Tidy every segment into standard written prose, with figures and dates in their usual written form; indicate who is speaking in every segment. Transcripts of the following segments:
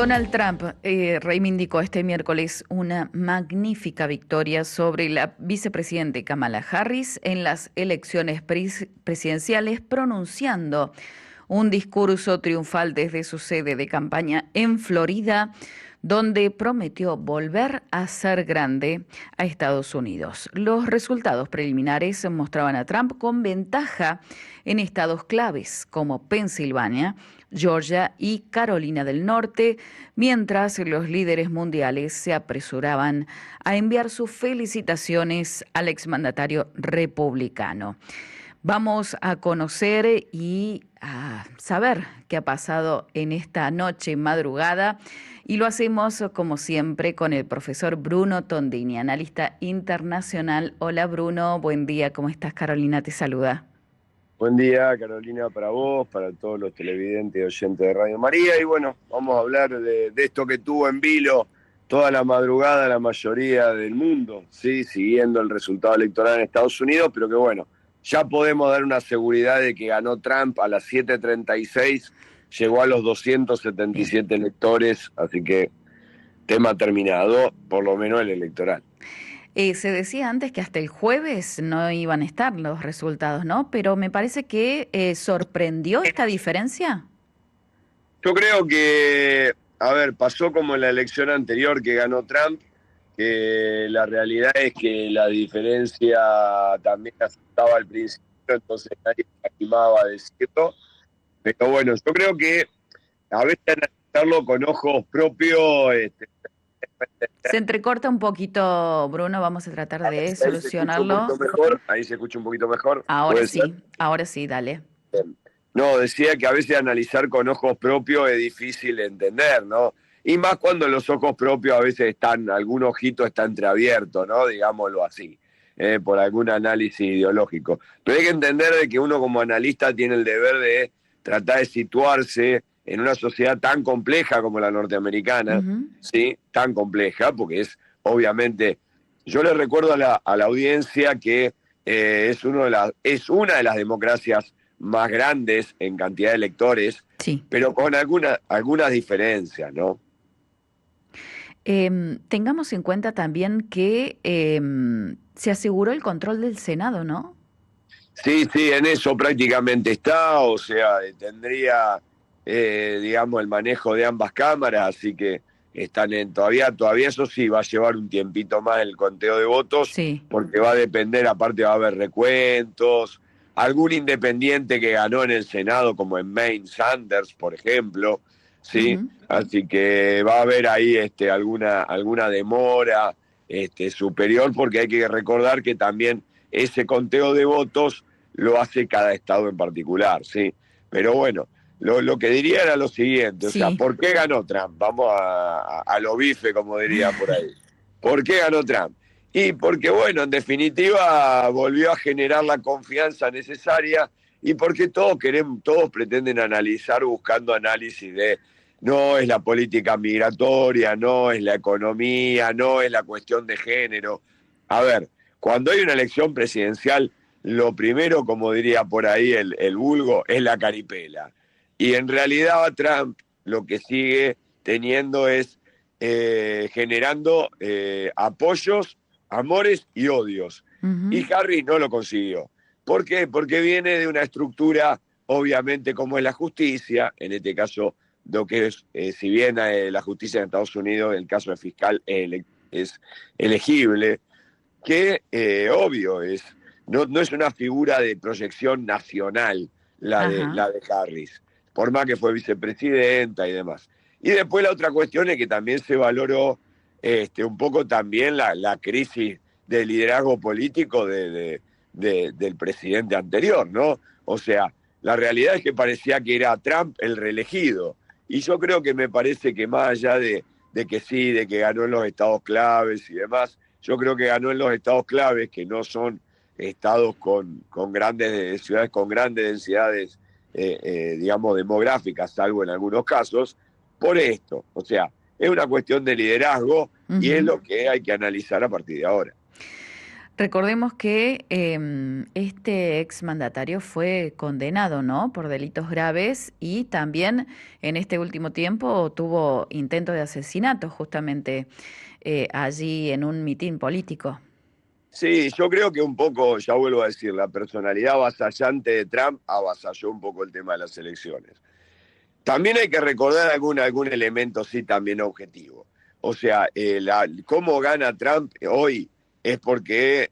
Speaker 1: Donald Trump reivindicó este miércoles una magnífica victoria sobre la vicepresidente Kamala Harris en las elecciones presidenciales, pronunciando un discurso triunfal desde su sede de campaña en Florida, donde prometió volver a ser grande a Estados Unidos. Los resultados preliminares mostraban a Trump con ventaja en estados claves como Pensilvania, Georgia y Carolina del Norte, mientras los líderes mundiales se apresuraban a enviar sus felicitaciones al exmandatario republicano. Vamos a conocer y a saber qué ha pasado en esta noche madrugada, y lo hacemos como siempre con el profesor Bruno Tondini, analista internacional. Hola Bruno, buen día, ¿cómo estás? Carolina te saluda.
Speaker 2: Buen día, Carolina, para vos, para todos los televidentes y oyentes de Radio María. Y bueno, vamos a hablar de esto que tuvo en vilo toda la madrugada la mayoría del mundo, ¿sí? Siguiendo el resultado electoral en Estados Unidos, pero que bueno, ya podemos dar una seguridad de que ganó Trump a las 7:36, llegó a los 277 electores, así que tema terminado, por lo menos el electoral.
Speaker 1: Se decía antes que hasta el jueves no iban a estar los resultados, ¿no? Pero me parece que sorprendió esta diferencia.
Speaker 2: Yo creo que, a ver, pasó como en la elección anterior que ganó Trump, que la realidad es que la diferencia también asustaba al principio, entonces nadie se animaba a decirlo. Pero bueno, yo creo que a veces analizarlo con ojos propios.
Speaker 1: Se entrecorta un poquito, Bruno, vamos a tratar de
Speaker 2: Ahí se escucha un
Speaker 1: solucionarlo.
Speaker 2: poquito mejor, ahí se escucha un poquito mejor, puede ser.
Speaker 1: Ahora sí, dale.
Speaker 2: No, decía que a veces analizar con ojos propios es difícil de entender, ¿no? Y más cuando los ojos propios a veces están, algún ojito está entreabierto, ¿no? Digámoslo así, por algún análisis ideológico. Pero hay que entender de que uno como analista tiene el deber de tratar de situarse en una sociedad tan compleja como la norteamericana, ¿sí? Tan compleja, porque es obviamente... Yo le recuerdo a la audiencia que es una de las democracias más grandes en cantidad de electores,
Speaker 1: Sí.
Speaker 2: pero con algunas diferencias, ¿no?
Speaker 1: Tengamos en cuenta también que se aseguró el control del Senado, ¿no?
Speaker 2: Sí, en eso prácticamente está, o sea, tendría, digamos, el manejo de ambas cámaras, así que están todavía eso sí, va a llevar un tiempito más el conteo de votos,
Speaker 1: Sí.
Speaker 2: porque va a depender, aparte va a haber recuentos, algún independiente que ganó en el Senado, como en Maine, Sanders, por ejemplo, ¿sí? Así que va a haber ahí alguna demora superior, porque hay que recordar que también ese conteo de votos lo hace cada estado en particular, ¿sí? Pero bueno, lo que diría era lo siguiente, o sea,
Speaker 1: Sí.
Speaker 2: ¿por qué ganó Trump? Vamos a lo bife, como diría por ahí. ¿Por qué ganó Trump? Y porque, bueno, en definitiva volvió a generar la confianza necesaria y porque todos pretenden analizar buscando análisis de no es la política migratoria, no es la economía, no es la cuestión de género. A ver, cuando hay una elección presidencial, lo primero, como diría por ahí el vulgo, es la caripela. Y en realidad Trump lo que sigue teniendo es generando apoyos, amores y odios. Y Harris no lo consiguió. ¿Por qué? Porque viene de una estructura, obviamente, como es la justicia, en este caso, lo que es, si bien la justicia en Estados Unidos, el caso de fiscal es elegible, que obvio no es una figura de proyección nacional la de Harris, por más que fue vicepresidenta y demás. Y después la otra cuestión es que también se valoró un poco también la crisis de liderazgo político del presidente anterior, ¿no? O sea, la realidad es que parecía que era Trump el reelegido. Y yo creo que me parece que más allá de que sí, de que ganó en los estados claves y demás, yo creo que ganó en los estados claves, que no son estados con grandes ciudades con grandes densidades, digamos, demográficas, salvo en algunos casos, por esto. O sea, es una cuestión de liderazgo y es lo que hay que analizar a partir de ahora.
Speaker 1: Recordemos que este exmandatario fue condenado, ¿no?, por delitos graves y también en este último tiempo tuvo intento de asesinato justamente allí en un mitin político.
Speaker 2: Sí, yo creo que un poco, ya vuelvo a decir, la personalidad avasallante de Trump avasalló un poco el tema de las elecciones. También hay que recordar algún elemento, sí, también objetivo. O sea, cómo gana Trump hoy es porque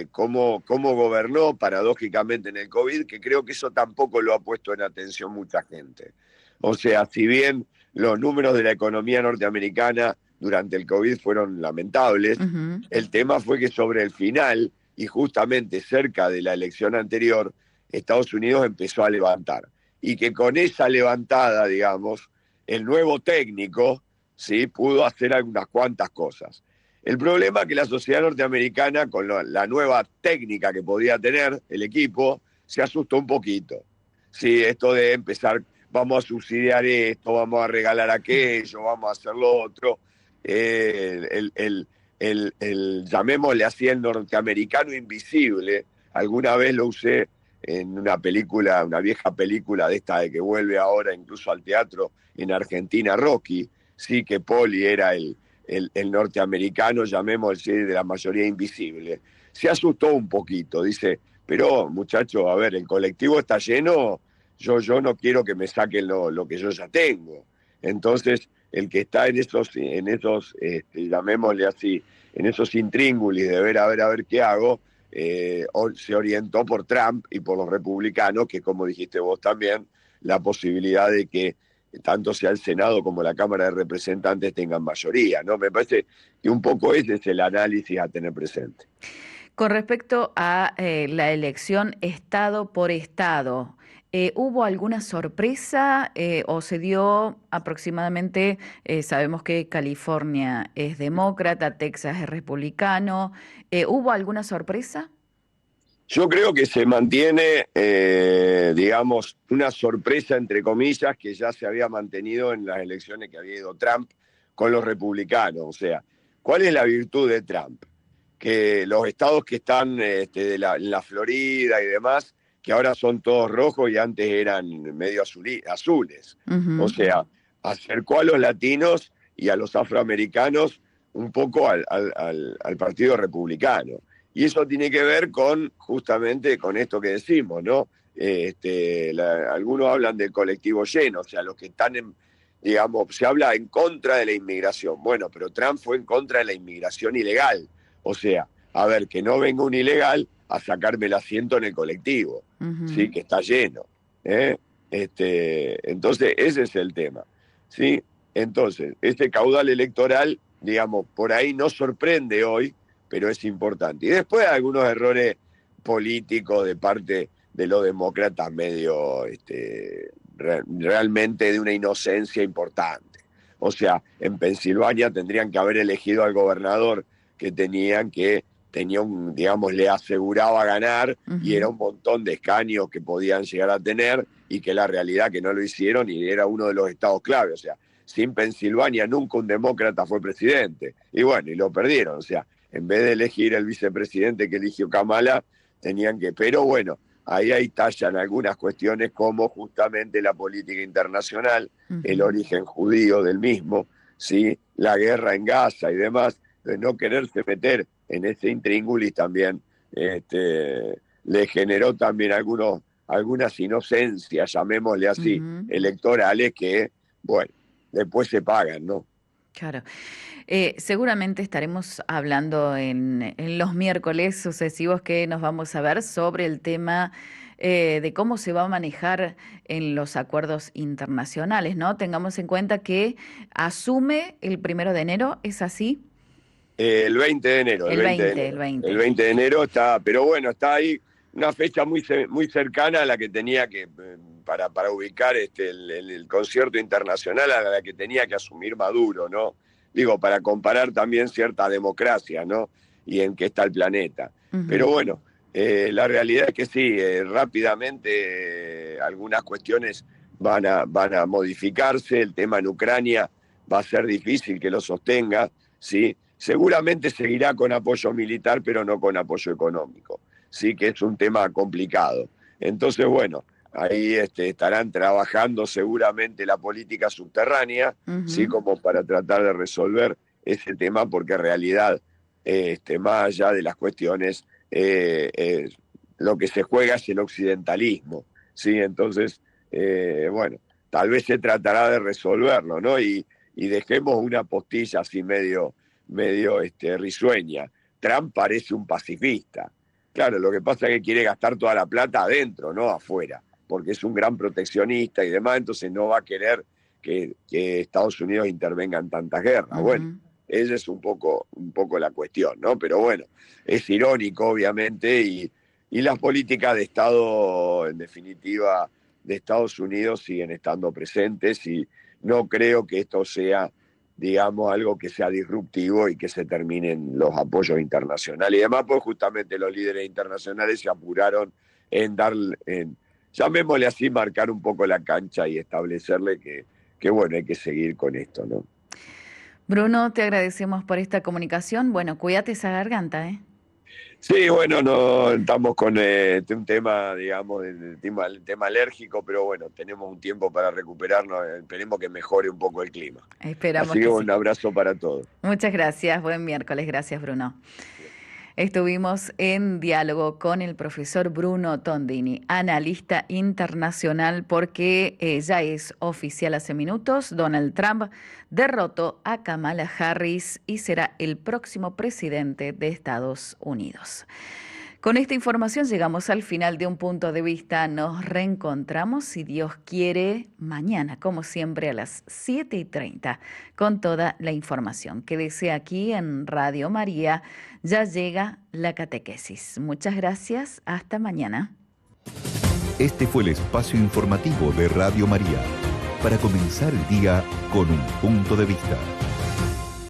Speaker 2: cómo gobernó paradójicamente en el COVID, que creo que eso tampoco lo ha puesto en atención mucha gente. O sea, si bien los números de la economía norteamericana durante el COVID fueron lamentables,
Speaker 1: Ujú.
Speaker 2: el tema fue que sobre el final y justamente cerca de la elección anterior, Estados Unidos empezó a levantar y que con esa levantada, digamos, el nuevo técnico, ¿sí?, pudo hacer algunas cuantas cosas. El problema es que la sociedad norteamericana, con la nueva técnica que podía tener el equipo, se asustó un poquito. Sí, esto de empezar, vamos a subsidiar esto, vamos a regalar aquello, vamos a hacer lo otro. Llamémosle así, el norteamericano invisible, alguna vez lo usé en una película, una vieja película de esta de que vuelve ahora incluso al teatro en Argentina, Rocky, sí, que Poli era el norteamericano, llamémosle, de la mayoría invisible. Se asustó un poquito, dice, pero muchachos, a ver, el colectivo está lleno, yo no quiero que me saquen lo que yo ya tengo. Entonces, el que está en esos llamémosle así, en esos intríngulis de ver, a ver qué hago, se orientó por Trump y por los republicanos, que como dijiste vos también, la posibilidad de que tanto sea el Senado como la Cámara de Representantes tengan mayoría, ¿no? Me parece que un poco ese es el análisis a tener presente.
Speaker 1: Con respecto a la elección estado por estado, ¿hubo alguna sorpresa o se dio aproximadamente, sabemos que California es demócrata, Texas es republicano, ¿hubo alguna sorpresa?
Speaker 2: Yo creo que se mantiene, digamos, una sorpresa, entre comillas, que ya se había mantenido en las elecciones que había ido Trump con los republicanos. O sea, ¿cuál es la virtud de Trump? Que los estados que están en la Florida y demás, que ahora son todos rojos y antes eran medio azules. O
Speaker 1: Ujú.
Speaker 2: sea, acercó a los latinos y a los afroamericanos un poco al Partido Republicano. Y eso tiene que ver con justamente con esto que decimos, ¿no? Algunos hablan del colectivo lleno, o sea, los que están digamos, se habla en contra de la inmigración. Bueno, pero Trump fue en contra de la inmigración ilegal. O sea, a ver, que no venga un ilegal a sacarme el asiento en el colectivo, ¿sí?
Speaker 1: Ujú.
Speaker 2: Que está lleno. ¿Eh? Entonces, ese es el tema, ¿sí? Entonces, este caudal electoral, digamos, por ahí no sorprende hoy, pero es importante. Y después algunos errores políticos de parte de los demócratas medio realmente de una inocencia importante. O sea, en Pensilvania tendrían que haber elegido al gobernador que tenía digamos, le aseguraba ganar y era
Speaker 1: Ujú.
Speaker 2: un montón de escaños que podían llegar a tener y que la realidad que no lo hicieron y era uno de los estados clave. O sea, sin Pensilvania nunca un demócrata fue presidente. Y bueno, y lo perdieron. O sea, en vez de elegir el vicepresidente que eligió Kamala, tenían que, pero bueno, ahí tallan algunas cuestiones como justamente la política internacional, el
Speaker 1: Ujú.
Speaker 2: origen judío del mismo, ¿sí? La guerra en Gaza y demás, de no quererse meter en ese intríngulis también le generó también algunas inocencias, llamémosle así,
Speaker 1: Ujú.
Speaker 2: electorales que, bueno, después se pagan, ¿no?
Speaker 1: Claro. Seguramente estaremos hablando en los miércoles sucesivos que nos vamos a ver sobre el tema de cómo se va a manejar en los acuerdos internacionales, ¿no? Tengamos en cuenta que asume el 1 de enero, ¿es así?
Speaker 2: El 20 de enero, el
Speaker 1: El
Speaker 2: 20 de
Speaker 1: 20, el
Speaker 2: enero. El
Speaker 1: 20.
Speaker 2: 20 de enero está, pero bueno, está ahí una fecha muy cercana a la que tenía que, para ubicar el concierto internacional, a la que tenía que asumir Maduro, ¿no? Digo, para comparar también cierta democracia, ¿no? Y en qué está el planeta. Pero
Speaker 1: Ujú.
Speaker 2: bueno, la realidad es que sí, rápidamente algunas cuestiones van a modificarse, el tema en Ucrania va a ser difícil que lo sostenga, ¿sí? seguramente seguirá con apoyo militar, pero no con apoyo económico. Sí que es un tema complicado. Entonces, bueno, ahí estarán trabajando seguramente la política subterránea, sí, como para tratar de resolver ese tema, porque en realidad, más allá de las cuestiones, lo que se juega es el occidentalismo, ¿sí? Entonces, bueno, tal vez se tratará de resolverlo, ¿no? Y dejemos una postilla así medio risueña. Trump parece un pacifista. Claro, lo que pasa es que quiere gastar toda la plata adentro, no afuera, porque es un gran proteccionista y demás, entonces no va a querer que Estados Unidos intervenga en tantas guerras. Bueno, esa es un poco la cuestión, ¿no? Pero bueno, es irónico, obviamente, y las políticas de Estado, en definitiva, de Estados Unidos siguen estando presentes, y no creo que esto sea, digamos, algo que sea disruptivo y que se terminen los apoyos internacionales. Y además, pues justamente los líderes internacionales se apuraron en llamémosle así, marcar un poco la cancha y establecerle que bueno, hay que seguir con esto, ¿no?
Speaker 1: Bruno, te agradecemos por esta comunicación. Bueno, cuídate esa garganta, ¿eh?
Speaker 2: Sí, bueno, no estamos con un tema, digamos, el tema alérgico, pero bueno, tenemos un tiempo para recuperarnos. Esperemos que mejore un poco el clima.
Speaker 1: Esperamos
Speaker 2: Así que
Speaker 1: que
Speaker 2: un
Speaker 1: sí.
Speaker 2: abrazo para todos.
Speaker 1: Muchas gracias. Buen miércoles. Gracias, Bruno. Estuvimos en diálogo con el profesor Bruno Tondini, analista internacional, porque ya es oficial hace minutos, Donald Trump derrotó a Kamala Harris y será el próximo presidente de Estados Unidos. Con esta información llegamos al final de Un Punto de Vista. Nos reencontramos, si Dios quiere, mañana, como siempre, a las 7:30, con toda la información. Quédese aquí en Radio María. Ya llega la catequesis. Muchas gracias. Hasta mañana.
Speaker 3: Este fue el espacio informativo de Radio María, para comenzar el día con Un Punto de Vista.